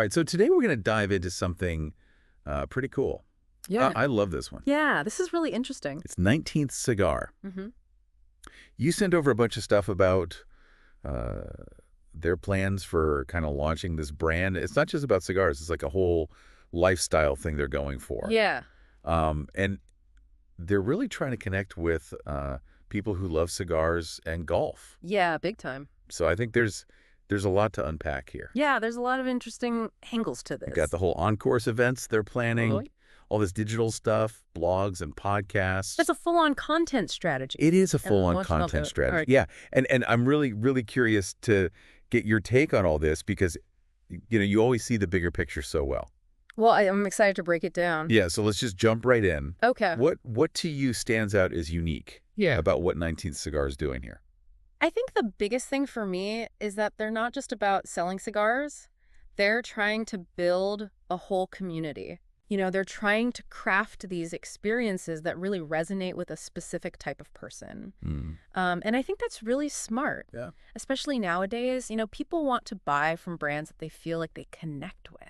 right, so today we're going to dive into something pretty cool. Yeah. I love this one. Yeah, this is really interesting. It's 19th Cigar. Mm-hmm. You sent over a bunch of stuff about their plans for kind of launching this brand. It's not just about cigars. It's like a whole lifestyle thing they're going for. Yeah. And they're really trying to connect with people who love cigars and golf. Yeah, big time. So I think there's a lot to unpack here. Yeah, there's a lot of interesting angles to this. You got the whole on-course events they're planning, Totally. all this digital stuff, blogs and podcasts. That's a full-on content strategy. It is a full-on emotional content note. strategy. All right. Yeah, and I'm really, really curious to get your take on all this because, you always see the bigger picture so well. Well, I'm excited to break it down. Yeah, so let's just jump right in. Okay. What to you stands out as unique about what 19th Cigar is doing here? I think the biggest thing for me is that they're not just about selling cigars. They're trying to build a whole community. They're trying to craft these experiences that really resonate with a specific type of person. And I think that's really smart. Yeah. Especially nowadays, people want to buy from brands that they feel like they connect with.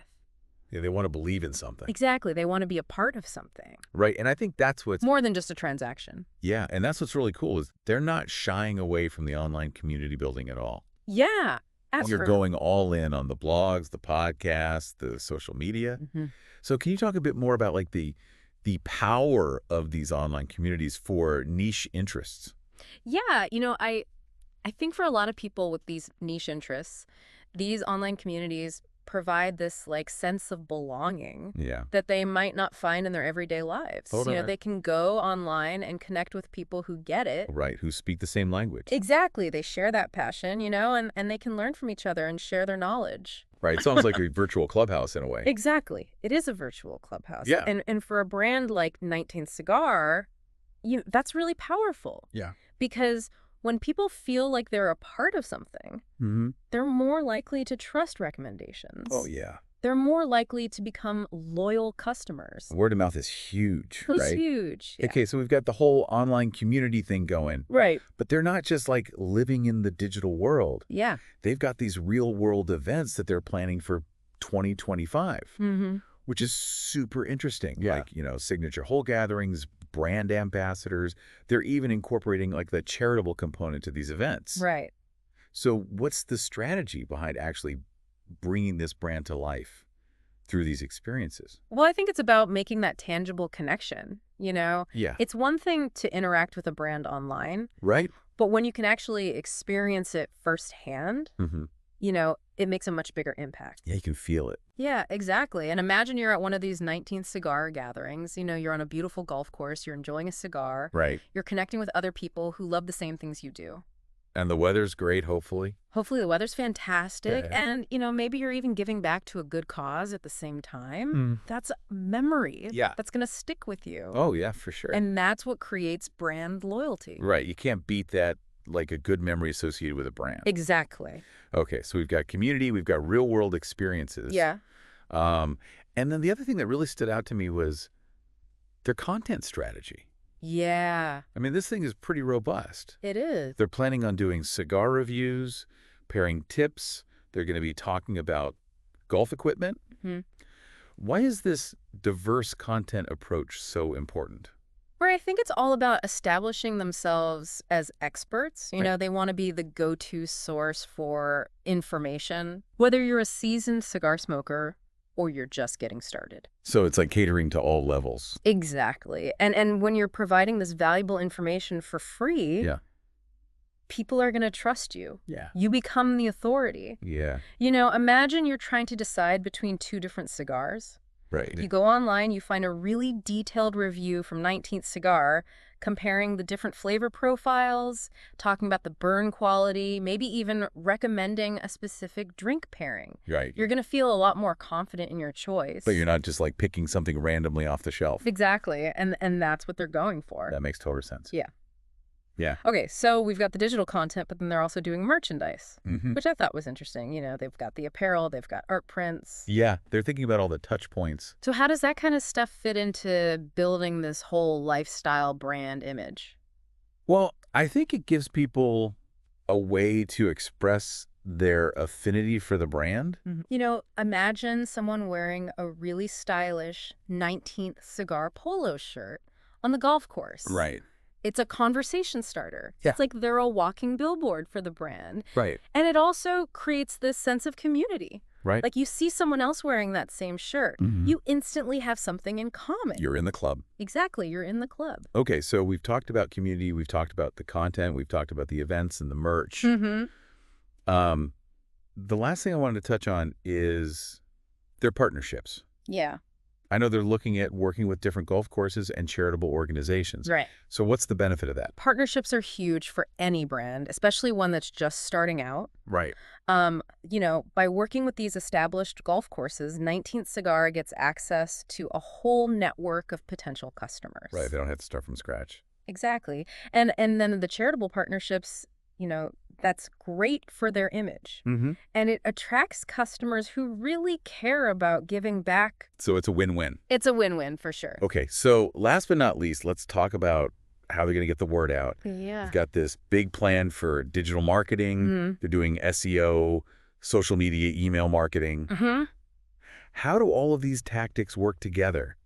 Yeah, they want to believe in something. Exactly. They want to be a part of something. Right, and I think that's what's... More than just a transaction. Yeah, and that's what's really cool is they're not shying away from the online community building at all. Yeah. You're going all in on the blogs, the podcasts, the social media. Mm-hmm. So can you talk a bit more about like the power of these online communities for niche interests? Yeah, I think for a lot of people with these niche interests, these online communities provide this sense of belonging that they might not find in their everyday lives. Totally. They can go online and connect with people who get it. Right, who speak the same language. Exactly. They share that passion, and they can learn from each other and share their knowledge. Right, it's almost like a virtual clubhouse in a way. Exactly. It is a virtual clubhouse. Yeah. And for a brand like 19th Cigar, that's really powerful. Yeah. Because when people feel like they're a part of something, they're more likely to trust recommendations. Oh, yeah. They're more likely to become loyal customers. Word of mouth is huge, right? It's huge. Yeah. Okay, so we've got the whole online community thing going. Right. But they're not just living in the digital world. Yeah. They've got these real world events that they're planning for 2025, which is super interesting. Yeah. Signature whole gatherings, brand ambassadors. They're even incorporating the charitable component to these events. Right. So what's the strategy behind actually bringing this brand to life through these experiences? Well, I think it's about making that tangible connection, Yeah. It's one thing to interact with a brand online, Right? but when you can actually experience it firsthand, it makes a much bigger impact. Yeah, you can feel it. Yeah, exactly. And imagine you're at one of these 19th Cigar gatherings. You're on a beautiful golf course. You're enjoying a cigar. Right. You're connecting with other people who love the same things you do. And the weather's great, hopefully. Hopefully the weather's fantastic. Yeah. And, maybe you're even giving back to a good cause at the same time. That's a memory. Yeah. That's going to stick with you. Oh, yeah, for sure. And that's what creates brand loyalty. Right. You can't beat that, a good memory associated with a brand. Exactly. Okay, so we've got community, we've got real-world experiences. Yeah. And then the other thing that really stood out to me was their content strategy. Yeah. I mean, this thing is pretty robust. It is. They're planning on doing cigar reviews, pairing tips. They're going to be talking about golf equipment. Why is this diverse content approach so important? Where I think it's all about establishing themselves as experts. Right. They want to be the go-to source for information, whether you're a seasoned cigar smoker or you're just getting started. So it's catering to all levels. Exactly. And when you're providing this valuable information for free, people are going to trust you. Yeah. You become the authority. Yeah. Imagine you're trying to decide between two different cigars. Right. You go online, you find a really detailed review from 19th Cigar comparing the different flavor profiles, talking about the burn quality, maybe even recommending a specific drink pairing. Right. You're going to feel a lot more confident in your choice. But you're not just picking something randomly off the shelf. Exactly. And that's what they're going for. That makes total sense. Yeah. Yeah. Okay, so we've got the digital content, but then they're also doing merchandise, Mm-hmm. which I thought was interesting. They've got the apparel, they've got art prints. Yeah, they're thinking about all the touch points. So how does that kind of stuff fit into building this whole lifestyle brand image? Well, I think it gives people a way to express their affinity for the brand? You know, imagine someone wearing a really stylish 19th Cigar polo shirt on the golf course. Right. It's a conversation starter. Yeah. It's like they're a walking billboard for the brand. Right. And it also creates this sense of community. Right. Like you see someone else wearing that same shirt, you instantly have something in common. You're in the club. Exactly, you're in the club. Okay, so we've talked about community, we've talked about the content, we've talked about the events and the merch. The last thing I wanted to touch on is their partnerships. Yeah. I know they're looking at working with different golf courses and charitable organizations. Right. So what's the benefit of that? Partnerships are huge for any brand, especially one that's just starting out. Right. You know, by working with these established golf courses, 19th Cigar gets access to a whole network of potential customers. Right, they don't have to start from scratch. Exactly. And then the charitable partnerships, you know, that's great for their image. And it attracts customers who really care about giving back. So it's a win-win. It's a win-win for sure. Okay, so last but not least, let's talk about how they're going to get the word out. Yeah. They've got this big plan for digital marketing. They're doing SEO, social media, email marketing. How do all of these tactics work together?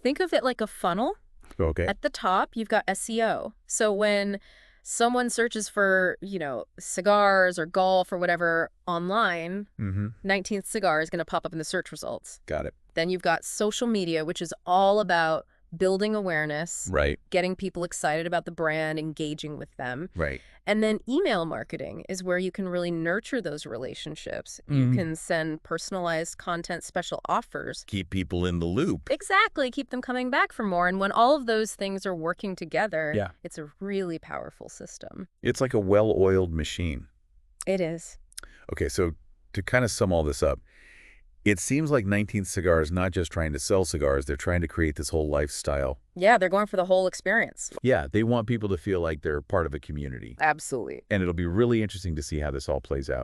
Think of it like a funnel. Okay. At the top, you've got SEO. So when someone searches for, you know, cigars or golf or whatever online, 19th Cigar is going to pop up in the search results. Got it. Then you've got social media, which is all about building awareness, Right. getting people excited about the brand, engaging with them. Right. And then email marketing is where you can really nurture those relationships. You can send personalized content, special offers. Keep people in the loop. Exactly. Keep them coming back for more. And when all of those things are working together, Yeah. it's a really powerful system. It's like a well-oiled machine. It is. Okay, so to kind of sum all this up, it seems like 19th Cigar is not just trying to sell cigars, they're trying to create this whole lifestyle. Yeah, they're going for the whole experience. Yeah, they want people to feel like they're part of a community. Absolutely. And it'll be really interesting to see how this all plays out.